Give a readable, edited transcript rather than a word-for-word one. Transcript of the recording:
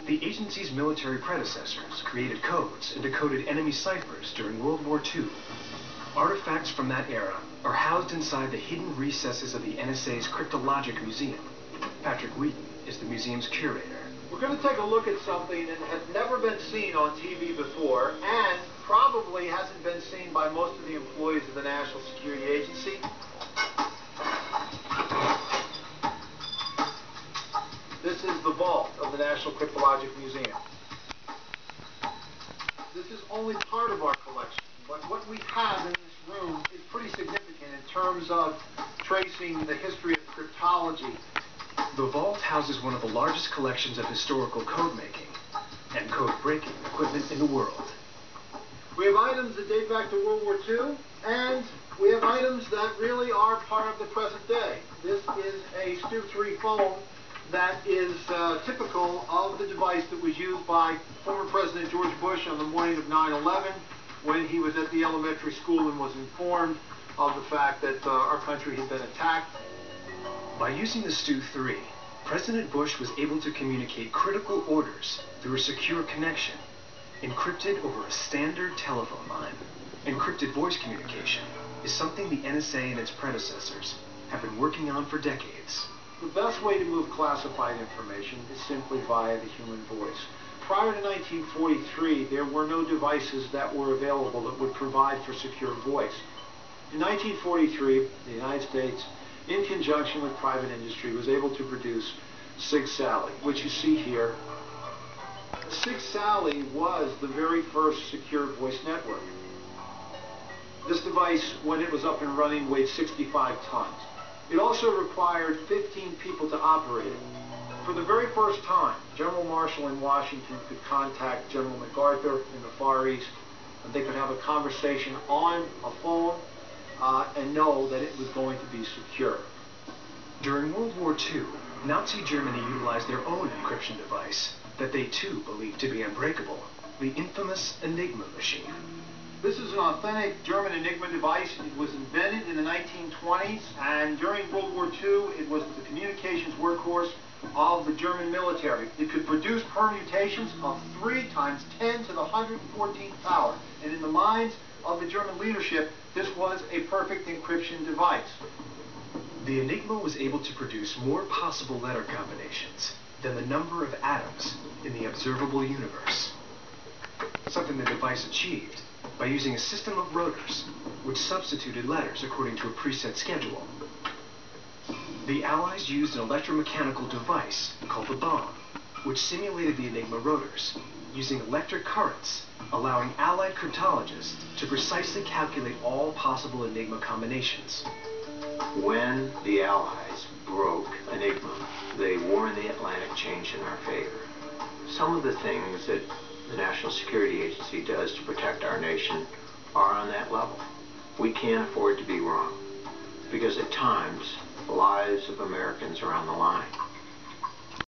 The agency's military predecessors created codes and decoded enemy ciphers during World War II. Artifacts from that era are housed inside the hidden recesses of the NSA's Cryptologic Museum. Patrick Weadon is the museum's curator. We're going to take a look at something that has never been seen on TV before and probably hasn't been seen by most of the employees of the National Security Agency. This is the vault of the National Cryptologic Museum. This is only part of our collection, but what we have in this room is pretty significant in terms of tracing the history of cryptology. The vault houses one of the largest collections of historical code-making and code-breaking equipment in the world. We have items that date back to World War II, and we have items that really are part of the present day. This is a Stu-3 phone that is typical of the device that was used by former President George Bush on the morning of 9/11 when he was at the elementary school and was informed of the fact that our country had been attacked. By using the Stu-3, President Bush was able to communicate critical orders through a secure connection, encrypted over a standard telephone line. Encrypted voice communication is something the NSA and its predecessors have been working on for decades. The best way to move classified information is simply via the human voice. Prior to 1943, there were no devices that were available that would provide for secure voice. In 1943, the United States, in conjunction with private industry, was able to produce Sig Sally, which you see here. Sig Sally was the very first secure voice network. This device, when it was up and running, weighed 65 tons. It also required 15 people to operate it. For the very first time, General Marshall in Washington could contact General MacArthur in the Far East, and they could have a conversation on a phone and know that it was going to be secure. During World War II, Nazi Germany utilized their own encryption device that they too believed to be unbreakable, the infamous Enigma machine. This is an authentic German Enigma device. It was invented in the 1920s, and during World War II, it was the communications workhorse of the German military. It could produce permutations of 3 × 10 to the 114th power, and in the minds of the German leadership, this was a perfect encryption device. The Enigma was able to produce more possible letter combinations than the number of atoms in the observable universe. Something the device achieved by using a system of rotors which substituted letters according to a preset schedule. The Allies used an electromechanical device called the bomb, which simulated the Enigma rotors, using electric currents, allowing Allied cryptologists to precisely calculate all possible Enigma combinations. When the Allies broke Enigma, the war in the Atlantic changed in our favor. Some of the things that the National Security Agency does to protect our nation are on that level. We can't afford to be wrong, because at times, the lives of Americans are on the line.